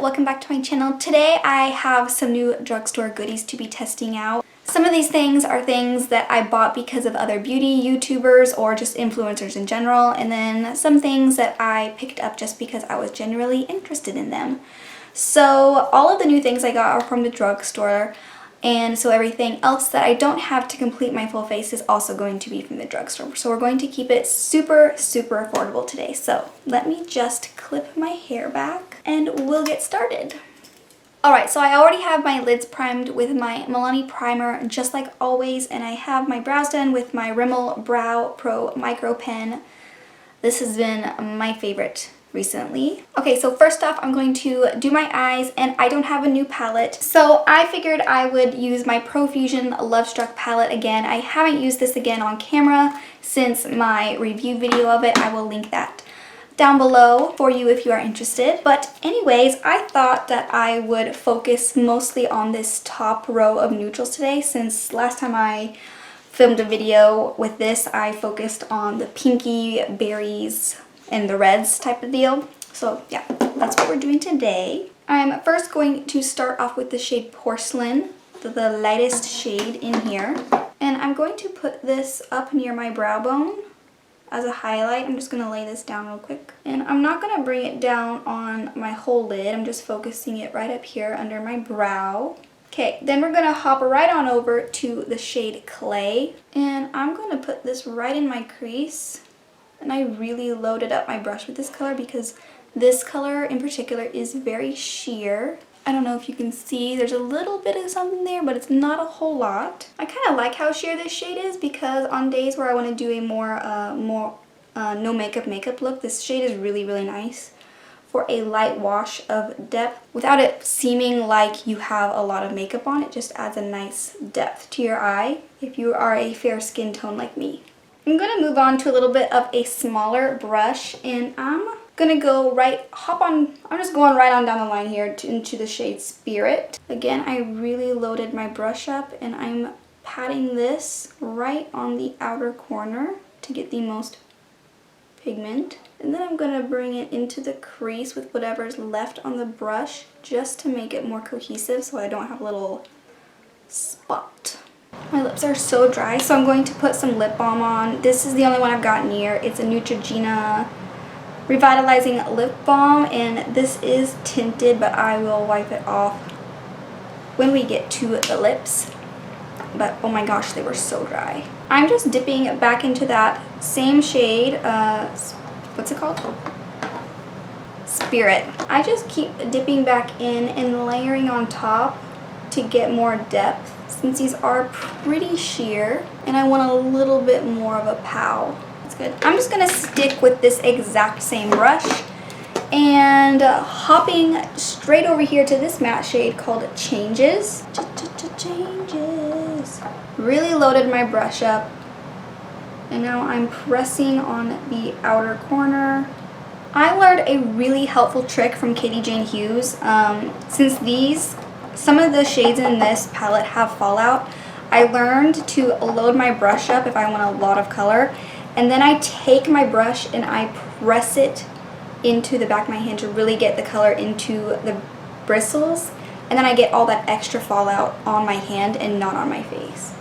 welcome back to my channel. Today I have some new drugstore goodies to be testing out. Some of these things are things that I bought because of other beauty YouTubers or just influencers in general, and then some things that I picked up just because I was genuinely interested in them. So all of the new things I got are from the drugstore, and so everything else that I don't have to complete my full face is also going to be from the drugstore. So we're going to keep it super affordable today. So let me just clip my hair back and we'll get started. Alright, so I already have my lids primed with my Milani primer, just like always, and I have my brows done with my Rimmel Brow Pro Micro Pen. This has been my favorite recently. Okay, so first off, I'm going to do my eyes, and I don't have a new palette, so I figured I would use my Profusion Love Struck palette again. I haven't used this again on camera since my review video of it. I will link that down below for you if you are interested. But anyways, I thought that I would focus mostly on this top row of neutrals today, since last time I filmed a video with this, I focused on the pinky, berries, and the reds type of deal. So yeah, that's what we're doing today. I'm first going to start off with the shade Porcelain, the lightest shade in here. And I'm going to put this up near my brow bone as a highlight. I'm just going to lay this down real quick. And I'm not going to bring it down on my whole lid. I'm just focusing it right up here under my brow. Okay, then we're going to hop right on over to the shade Clay. And I'm going to put this right in my crease. And I really loaded up my brush with this color because this color in particular is very sheer. I don't know if you can see, there's a little bit of something there, but it's not a whole lot. I kind of like how sheer this shade is because on days where I want to do a more no makeup look, this shade is really nice for a light wash of depth without it seeming like you have a lot of makeup on. It just adds a nice depth to your eye if you are a fair skin tone like me. I'm going to move on to a little bit of a smaller brush, and I'm going to go I'm just going right on down the line here into the shade Spirit. Again, I really loaded my brush up, and I'm patting this right on the outer corner to get the most pigment. And then I'm going to bring it into the crease with whatever's left on the brush just to make it more cohesive so I don't have a little spot. My lips are so dry, so I'm going to put some lip balm on. This is the only one I've gotten here. It's a Neutrogena Revitalizing Lip Balm, and this is tinted, but I will wipe it off when we get to the lips. But oh my gosh, they were so dry. I'm just dipping back into that same shade, what's it called? Spirit. I just keep dipping back in and layering on top to get more depth, since these are pretty sheer and I want a little bit more of a pow. That's good. I'm just going to stick with this exact same brush and hopping straight over here to this matte shade called Changes. Changes. Really loaded my brush up, and now I'm pressing on the outer corner. I learned a really helpful trick from Katie Jane Hughes. Since some of the shades in this palette have fallout, I learned to load my brush up if I want a lot of color, and then I take my brush and I press it into the back of my hand to really get the color into the bristles, and then I get all that extra fallout on my hand and not on my face.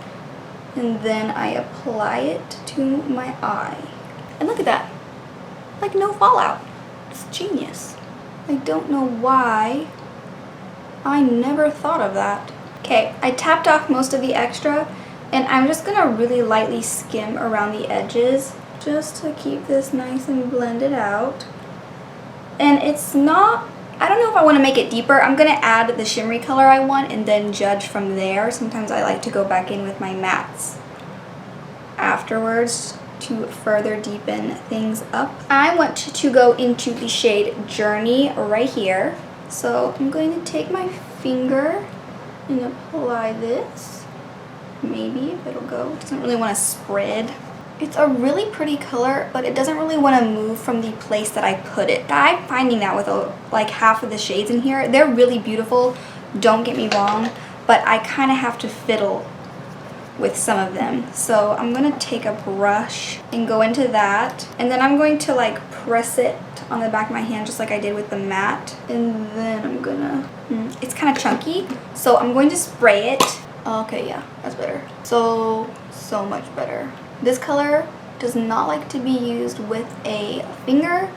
And then I apply it to my eye. And look at that. Like no fallout. It's genius. I don't know why I never thought of that. Okay, I tapped off most of the extra, and I'm just gonna really lightly skim around the edges just to keep this nice and blended out. And it's not, I don't know if I want to make it deeper. I'm gonna add the shimmery color I want and then judge from there. Sometimes I like to go back in with my mattes afterwards to further deepen things up. I want to go into the shade Journey right here. So I'm going to take my finger and apply this. Maybe if it'll go. It doesn't really want to spread. It's a really pretty color, but it doesn't really want to move from the place that I put it. I'm finding that with like half of the shades in here. They're really beautiful, don't get me wrong, but I kind of have to fiddle with some of them. So I'm going to take a brush and go into that, and then I'm going to like press it on the back of my hand just like I did with the matte. And then I'm gonna, it's kind of chunky, so I'm going to spray it. Okay, yeah, that's better. So much better. This color does not like to be used with a finger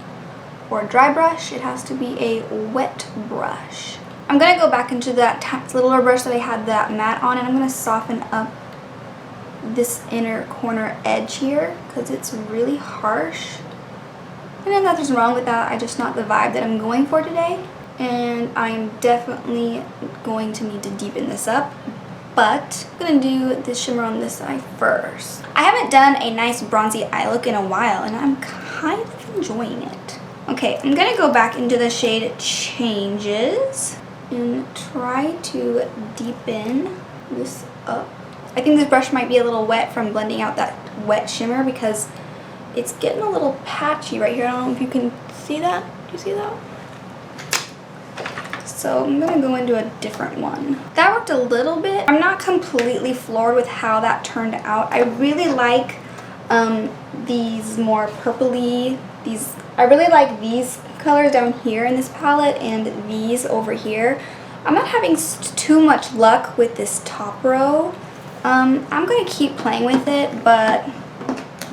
or a dry brush. It has to be a wet brush. I'm gonna go back into that littler brush that I had that matte on, and I'm gonna soften up this inner corner edge here because it's really harsh. And nothing's wrong with that. I just not the vibe that I'm going for today. And I'm definitely going to need to deepen this up. But I'm going to do this shimmer on this side first. I haven't done a nice bronzy eye look in a while, and I'm kind of enjoying it. Okay, I'm going to go back into the shade Changes and try to deepen this up. I think this brush might be a little wet from blending out that wet shimmer because it's getting a little patchy right here. I don't know if you can see that. Do you see that? So I'm going to go into a different one. That worked a little bit. I'm not completely floored with how that turned out. I really like these more purpley, I really like these colors down here in this palette and these over here. I'm not having too much luck with this top row. I'm going to keep playing with it, but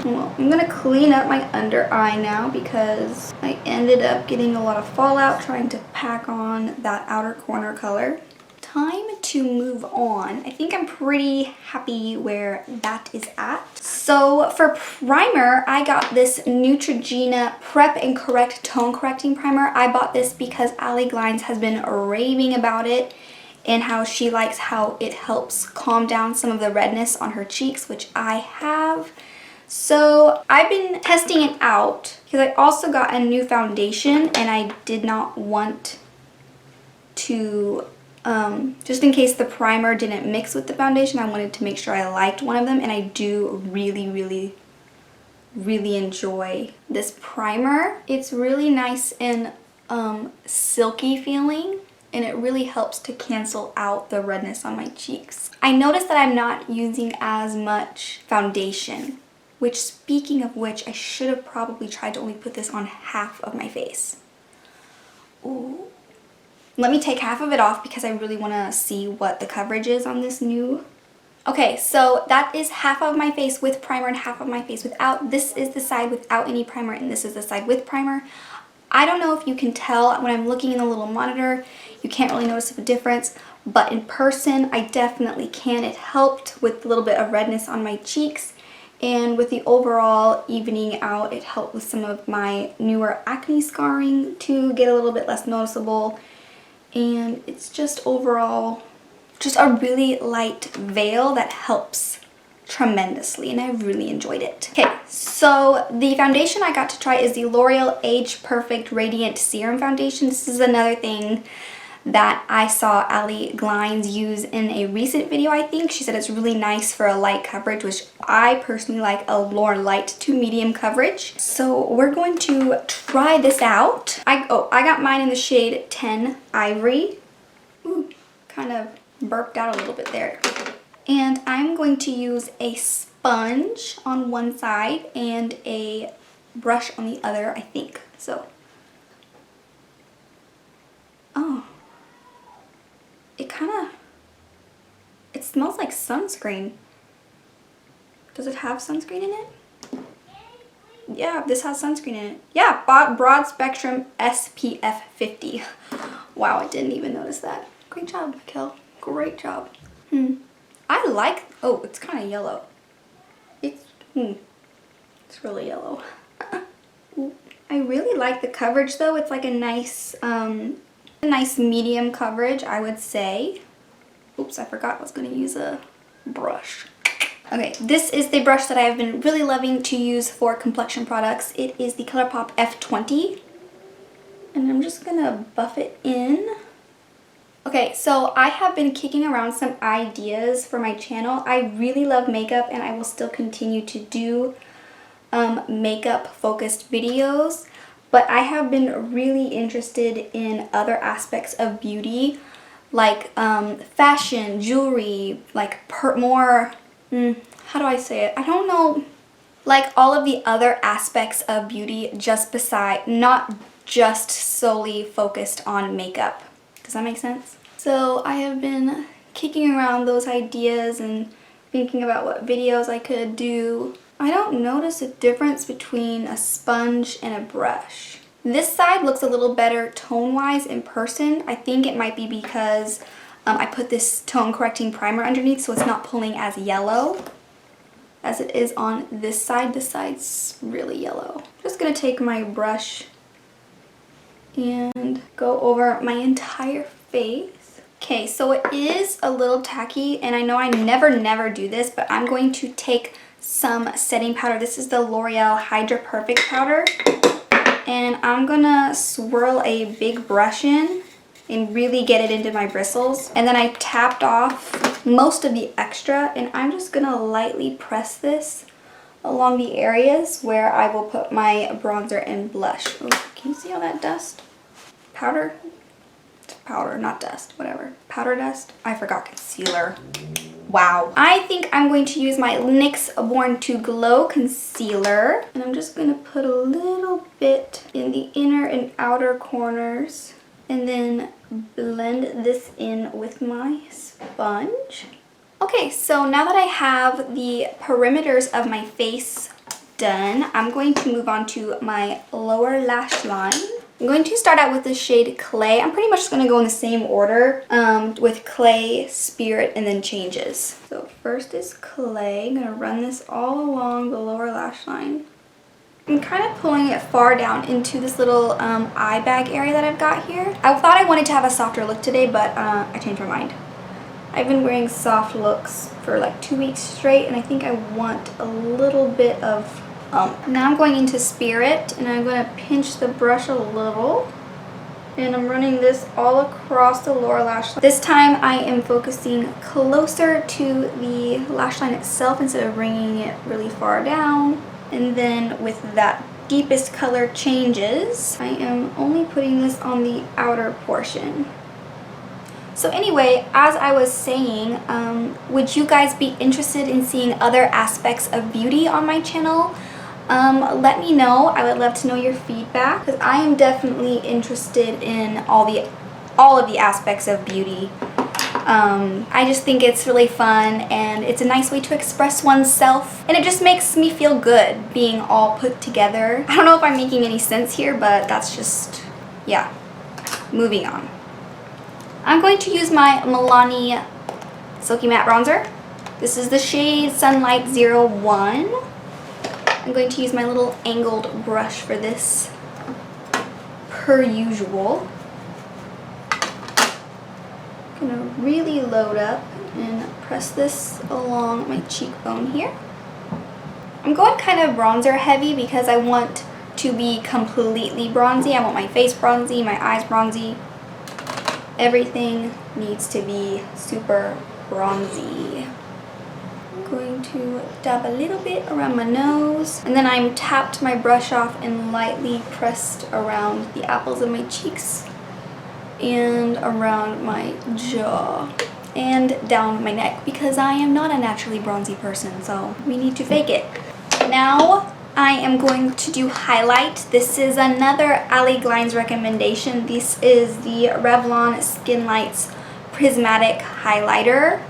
well, I'm going to clean up my under eye now because I ended up getting a lot of fallout trying to pack on that outer corner color. Time to move on. I think I'm pretty happy where that is at. So for primer, I got this Neutrogena Prep and Correct Tone Correcting Primer. I bought this because Allie Glines has been raving about it and how she likes how it helps calm down some of the redness on her cheeks, which I have. So I've been testing it out because I also got a new foundation and I did not want to, just in case the primer didn't mix with the foundation, I wanted to make sure I liked one of them, and I do really, really, really enjoy this primer. It's really nice and silky feeling, and it really helps to cancel out the redness on my cheeks. I noticed that I'm not using as much foundation, which, speaking of which, I should have probably tried to only put this on half of my face. Ooh. Let me take half of it off because I really want to see what the coverage is on this new. Okay, so that is half of my face with primer and half of my face without. This is the side without any primer and this is the side with primer. I don't know if you can tell when I'm looking in the little monitor. You can't really notice the difference, but in person I definitely can. It helped with a little bit of redness on my cheeks, and with the overall evening out, it helped with some of my newer acne scarring to get a little bit less noticeable. And it's just overall just a really light veil that helps tremendously, and I really enjoyed it. Okay, so the foundation I got to try is the L'Oreal Age Perfect Radiant Serum Foundation. This is another thing that I saw Allie Glines use in a recent video, I think. She said it's really nice for a light coverage, which I personally like a more light to medium coverage. So we're going to try this out. I got mine in the shade 10 Ivory. Ooh, kind of burped out a little bit there. And I'm going to use a sponge on one side and a brush on the other, I think. So, oh. It smells like sunscreen. Does it have sunscreen in it? Yeah, this has sunscreen in it. Yeah, broad spectrum SPF 50. Wow, I didn't even notice that. Great job, Kel. Great job. I like, oh, it's kind of yellow. It's really yellow. I really like the coverage though. It's like a nice medium coverage, I would say. Oops, I forgot I was going to use a brush. Okay, this is the brush that I've been really loving to use for complexion products. It is the ColourPop F20. And I'm just going to buff it in. Okay, so I have been kicking around some ideas for my channel. I really love makeup and I will still continue to do makeup focused videos. But I have been really interested in other aspects of beauty, like fashion, jewelry, like more, how do I say it? I don't know like all of the other aspects of beauty, not just solely focused on makeup. Does that make sense? So I have been kicking around those ideas and thinking about what videos I could do. I don't notice a difference between a sponge and a brush. This side looks a little better tone-wise in person. I think it might be because I put this tone correcting primer underneath, so it's not pulling as yellow as it is on this side. This side's really yellow. I'm just gonna take my brush and go over my entire face. Okay, so it is a little tacky, and I know I never do this, but I'm going to take some setting powder. This is the L'Oreal Hydra Perfect powder, and I'm gonna swirl a big brush in and really get it into my bristles. And then I tapped off most of the extra, and I'm just gonna lightly press this along the areas where I will put my bronzer and blush. Oh, can you see all that dust? Powder? It's powder, not dust, whatever. Powder dust? I forgot concealer. Wow. I think I'm going to use my NYX Born to Glow concealer, and I'm just gonna put a little bit in the inner and outer corners, and then blend this in with my sponge. Okay, so now that I have the perimeters of my face done, I'm going to move on to my lower lash line. I'm going to start out with the shade Clay. I'm pretty much just going to go in the same order with Clay, Spirit, and then Changes. So first is Clay. I'm going to run this all along the lower lash line. I'm kind of pulling it far down into this little eye bag area that I've got here. I thought I wanted to have a softer look today, but I changed my mind. I've been wearing soft looks for like 2 weeks straight, and I think I want a little bit of Now I'm going into Spirit, and I'm going to pinch the brush a little, and I'm running this all across the lower lash line. This time I am focusing closer to the lash line itself instead of bringing it really far down. And then with that deepest color Changes, I am only putting this on the outer portion. So anyway, as I was saying, would you guys be interested in seeing other aspects of beauty on my channel? Let me know. I would love to know your feedback, because I am definitely interested in all of the aspects of beauty. I just think it's really fun, and it's a nice way to express oneself, and it just makes me feel good being all put together. I don't know if I'm making any sense here, but that's just, yeah. Moving on. I'm going to use my Milani Silky Matte Bronzer. This is the shade Sunlight 01. I'm going to use my little angled brush for this, per usual. I'm going to really load up and press this along my cheekbone here. I'm going kind of bronzer heavy because I want to be completely bronzy. I want my face bronzy, my eyes bronzy. Everything needs to be super bronzy. I'm going to dab a little bit around my nose, and then I'm tapped my brush off and lightly pressed around the apples of my cheeks and around my jaw and down my neck, because I am not a naturally bronzy person, so we need to fake it. Now I am going to do highlight. This is another Ali Glines recommendation. This is the Revlon SkinLights Prismatic highlighter.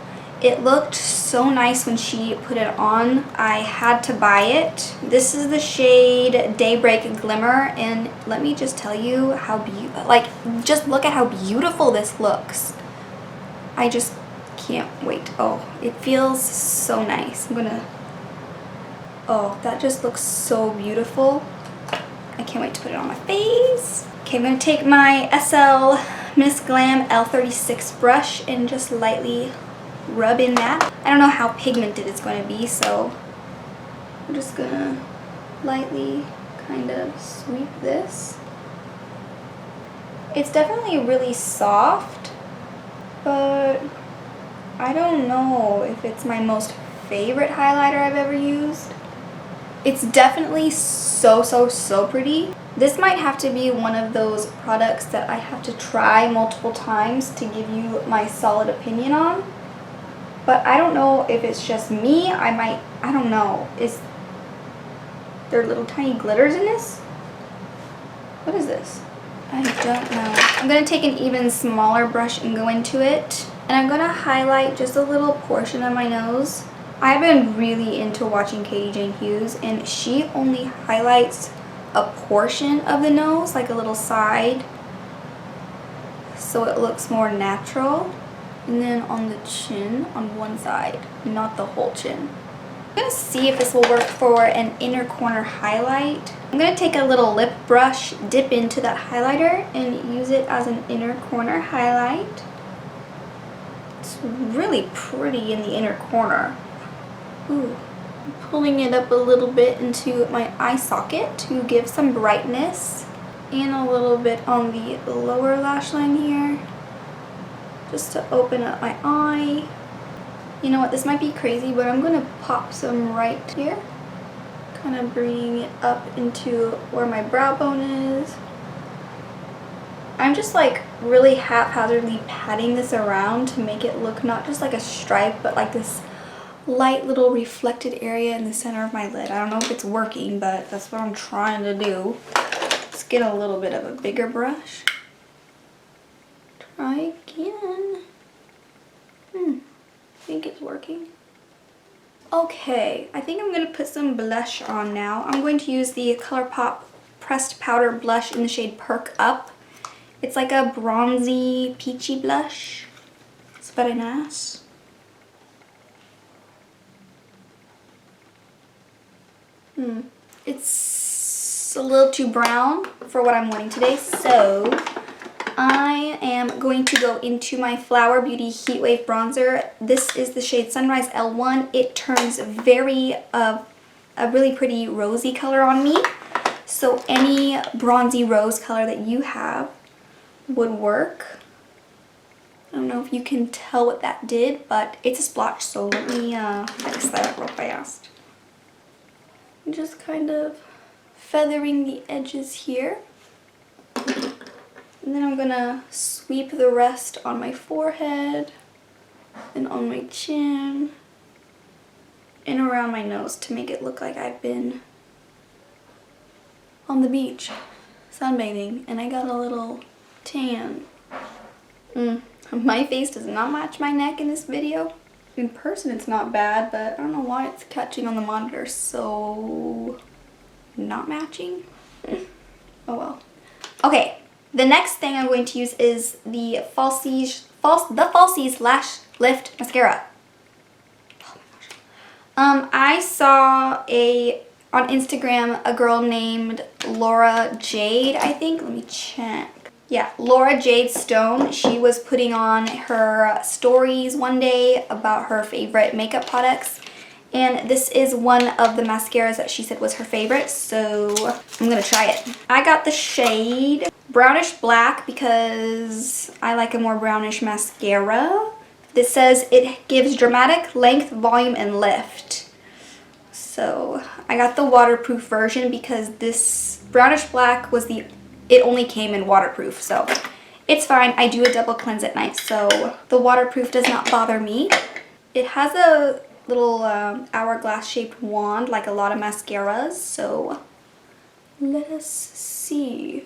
It looked so nice when she put it on. I had to buy it. This is the shade Daybreak Glimmer, and let me just tell you how beautiful, like, just look at how beautiful this looks. I just can't wait. Oh, it feels so nice. Oh, that just looks so beautiful. I can't wait to put it on my face. Okay, I'm gonna take my SL Miss Glam L36 brush and just lightly rub in that. I don't know how pigmented it's going to be, so I'm just gonna lightly kind of sweep this. It's definitely really soft, but I don't know if it's my most favorite highlighter I've ever used. It's definitely so pretty. This might have to be one of those products that I have to try multiple times to give you my solid opinion on. But I don't know if it's just me. I don't know. there are little tiny glitters in this. What is this? I don't know. I'm going to take an even smaller brush and go into it. And I'm going to highlight just a little portion of my nose. I've been really into watching Katie Jane Hughes, and she only highlights a portion of the nose, like a little side, so it looks more natural. And then on the chin, on one side, not the whole chin. I'm going to see if this will work for an inner corner highlight. I'm going to take a little lip brush, dip into that highlighter, and use it as an inner corner highlight. It's really pretty in the inner corner. Ooh. I'm pulling it up a little bit into my eye socket to give some brightness, and a little bit on the lower lash line here, just to open up my eye. You know what, this might be crazy, but I'm going to pop some right here, kind of bringing it up into where my brow bone is. I'm just like really haphazardly patting this around to make it look not just like a stripe, but like this light little reflected area in the center of my lid. I don't know if it's working, but that's what I'm trying to do. Let's get a little bit of a bigger brush. Try again. I think it's working. Okay, I think I'm going to put some blush on now. I'm going to use the ColourPop Pressed Powder Blush in the shade Perk Up. It's like a bronzy, peachy blush. It's very nice. It's a little too brown for what I'm wanting today, so I am going to go into my Flower Beauty Heatwave Bronzer. This is the shade Sunrise L1. It turns a really pretty rosy color on me, so any bronzy rose color that you have would work. I don't know if you can tell what that did, but it's a splotch, so let me fix that real fast. Just kind of feathering the edges here. And then I'm gonna sweep the rest on my forehead and on my chin and around my nose to make it look like I've been on the beach sunbathing and I got a little tan. My face does not match my neck in this video. In person it's not bad, but I don't know why it's catching on the monitor so not matching. Oh well. Okay, the next thing I'm going to use is the Falsies Lash Lift Mascara. Oh my gosh. I saw on Instagram a girl named Laura Jade, I think. Let me check. Yeah, Laura Jade Stone. She was putting on her stories one day about her favorite makeup products. And this is one of the mascaras that she said was her favorite, so I'm going to try it. I got the shade Brownish Black because I like a more brownish mascara. This says it gives dramatic length, volume, and lift. So I got the waterproof version because this Brownish Black was it only came in waterproof, so it's fine. I do a double cleanse at night, so the waterproof does not bother me. It has a little hourglass shaped wand like a lot of mascaras, so let us see.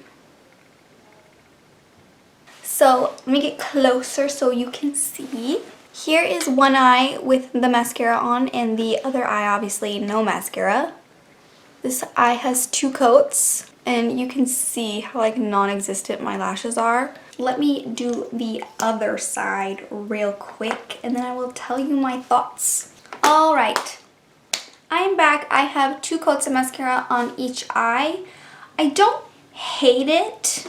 So let me get closer so you can see. Here is one eye with the mascara on and the other eye obviously no mascara. This eye has 2 coats. And you can see how like non-existent my lashes are. Let me do the other side real quick and then I will tell you my thoughts. Alright, I am back. I have 2 coats of mascara on each eye. I don't hate it.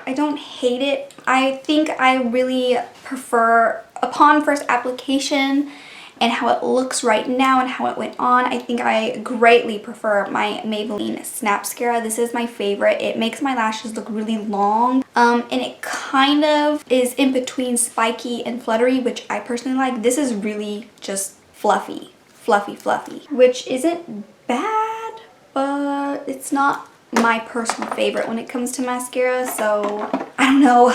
I don't hate it. I think I really prefer, upon first application, and how it looks right now and how it went on, I think I greatly prefer my Maybelline Snapscara. This is my favorite. It makes my lashes look really long, and it kind of is in between spiky and fluttery, which I personally like. This is really just fluffy, which isn't bad, but it's not my personal favorite when it comes to mascara, so I don't know.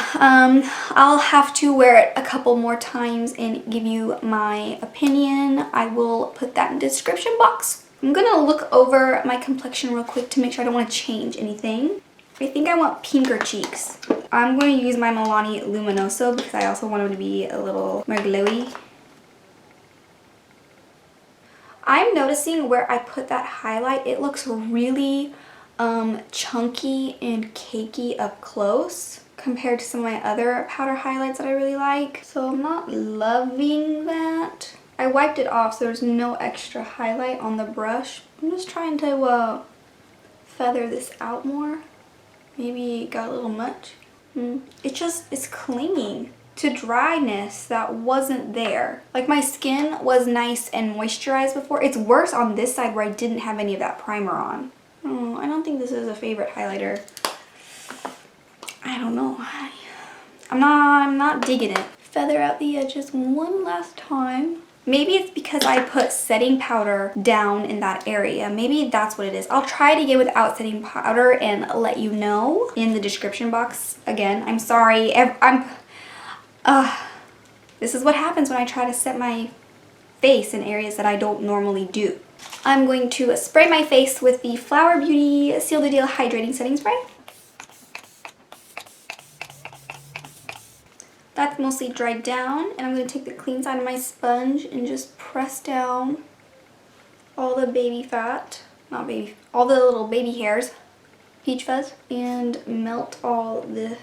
I'll have to wear it a couple more times and give you my opinion. I will put that in the description box. I'm gonna look over my complexion real quick to make sure I don't want to change anything. I think I want pinker cheeks. I'm going to use my Milani Luminoso because I also want them to be a little more glowy. I'm noticing where I put that highlight, it looks really chunky and cakey up close compared to some of my other powder highlights that I really like. So I'm not loving that. I wiped it off so there's no extra highlight on the brush. I'm just trying to feather this out more. Maybe it got a little much. It's clinging to dryness that wasn't there. Like my skin was nice and moisturized before. It's worse on this side where I didn't have any of that primer on. Oh, I don't think this is a favorite highlighter. I don't know. I'm not digging it. Feather out the edges one last time. Maybe it's because I put setting powder down in that area. Maybe that's what it is. I'll try it again without setting powder and let you know in the description box. Again, I'm sorry. This is what happens when I try to set my face in areas that I don't normally do. I'm going to spray my face with the Flower Beauty Seal the Deal Hydrating Setting Spray. That's mostly dried down, and I'm going to take the clean side of my sponge and just press down all the baby fat, all the little baby hairs, peach fuzz, and melt all the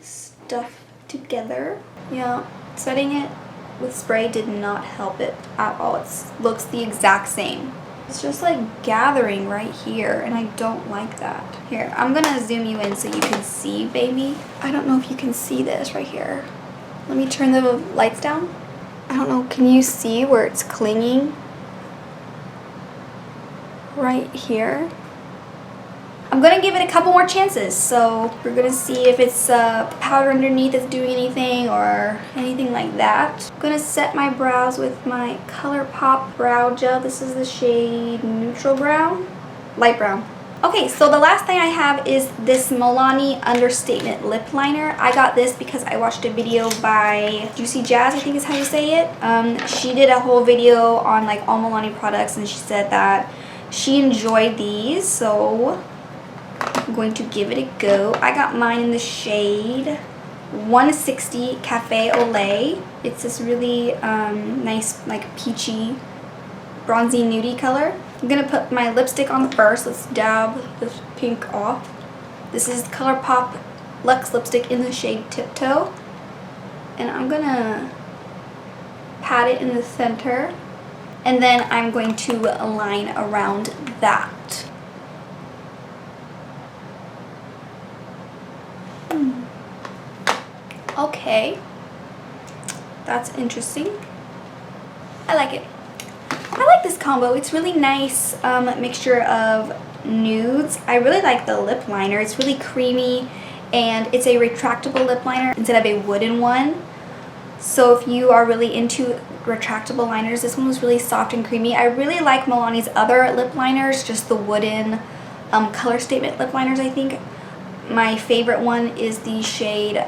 stuff together. Yeah, setting it with spray did not help it at all. It looks the exact same. It's just like gathering right here, and I don't like that. Here, I'm going to zoom you in so you can see, baby. I don't know if you can see this right here. Let me turn the lights down. I don't know, can you see where it's clinging? Right here. I'm gonna give it a couple more chances, so we're gonna see if it's powder underneath is doing anything or anything like that. I'm gonna set my brows with my ColourPop brow gel. This is the shade Neutral Brown, Light Brown. Okay, so the last thing I have is this Milani Understatement lip liner. I got this because I watched a video by Juicy Jazz, I think is how you say it. She did a whole video on like all Milani products, and she said that she enjoyed these, so I'm going to give it a go. I got mine in the shade 160 Cafe au Lait. It's this really nice, like peachy, bronzy nudie color. I'm gonna put my lipstick on first. Let's dab this pink off. This is ColourPop Luxe Lipstick in the shade Tiptoe. And I'm gonna pat it in the center. And then I'm going to line around that. Okay. That's interesting. I like it. I like this combo. It's really nice mixture of nudes. I really like the lip liner. It's really creamy, and it's a retractable lip liner instead of a wooden one. So if you are really into retractable liners, this one was really soft and creamy. I really like Milani's other lip liners, just the wooden Color Statement lip liners, I think. My favorite one is the shade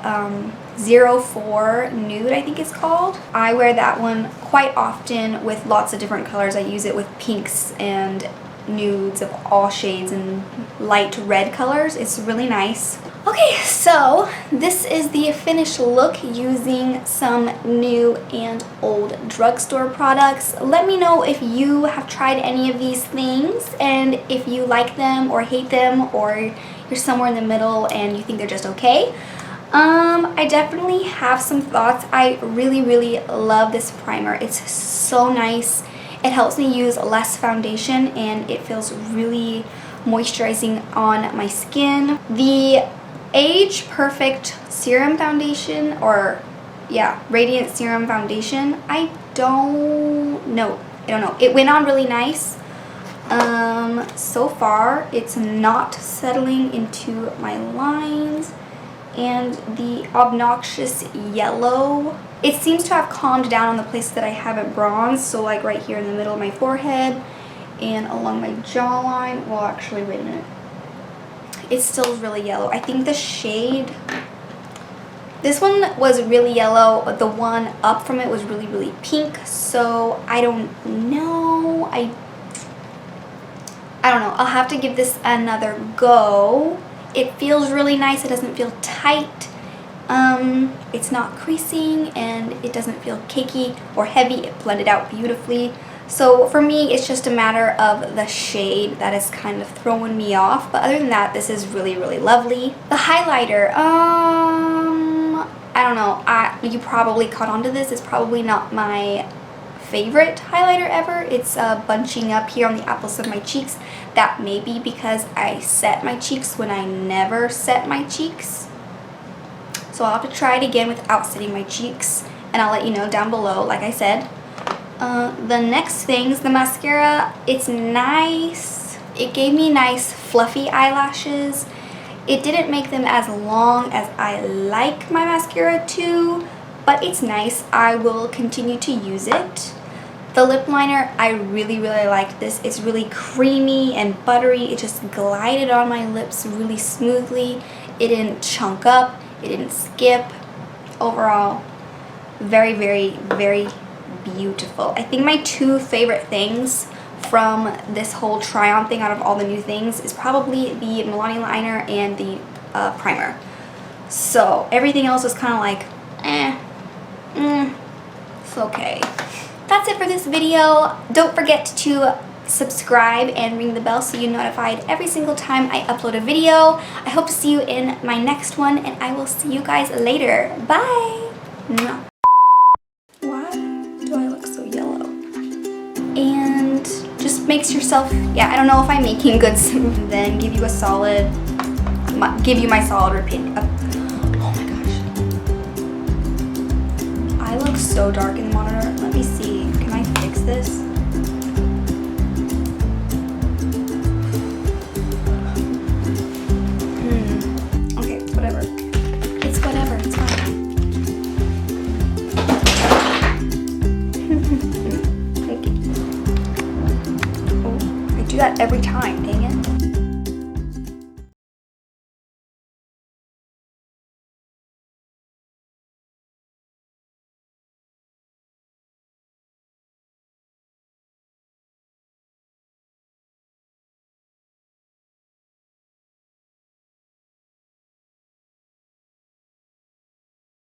04 Nude, I think it's called. I wear that one quite often with lots of different colors. I use it with pinks and nudes of all shades and light red colors. It's really nice. Okay, so this is the finished look using some new and old drugstore products. Let me know if you have tried any of these things and if you like them or hate them, or you're somewhere in the middle and you think they're just okay. I definitely have some thoughts. I really love this primer. It's so nice. It helps me use less foundation and it feels really moisturizing on my skin. The Age Perfect Serum Foundation, or yeah, Radiant Serum Foundation, I don't know. It went on really nice. So far it's not settling into my lines, and the obnoxious yellow, it seems to have calmed down on the places that I haven't bronzed, so like right here in the middle of my forehead and along my jawline. Well, actually, wait a minute. It's still really yellow. I think the shade This one was really yellow, but the one up from it was really, really pink. So I don't know. I don't know. I'll have to give this another go. It feels really nice. It doesn't feel tight. It's not creasing, and it doesn't feel cakey or heavy. It blended out beautifully. So for me, it's just a matter of the shade that is kind of throwing me off. But other than that, this is really, really lovely. The highlighter, I don't know. You probably caught on to this. It's probably not my favorite highlighter ever. It's bunching up here on the apples of my cheeks. That may be because I set my cheeks when I never set my cheeks. So I'll have to try it again without setting my cheeks, and I'll let you know down below, like I said. The next things, the mascara, it's nice. It gave me nice fluffy eyelashes. It didn't make them as long as I like my mascara to, but it's nice. I will continue to use it. The lip liner, I really, really liked this. It's really creamy and buttery. It just glided on my lips really smoothly. It didn't chunk up. It didn't skip. Overall, very, very, very beautiful. I think my two favorite things from this whole try-on thing out of all the new things is probably the Milani liner and the primer. So everything else is kind of like, it's okay. That's it for this video. Don't forget to subscribe and ring the bell so you're notified every single time I upload a video. I hope to see you in my next one, and I will see you guys later. Bye! Why do I look so yellow? And just makes yourself, yeah, I don't know if I'm making good sense, then give you a solid, give you my solid opinion. Oh my gosh. I look so dark in the monitor. Let me see. Can I fix this? Okay, whatever. It's whatever. It's fine. Okay. Oh, I do that every time.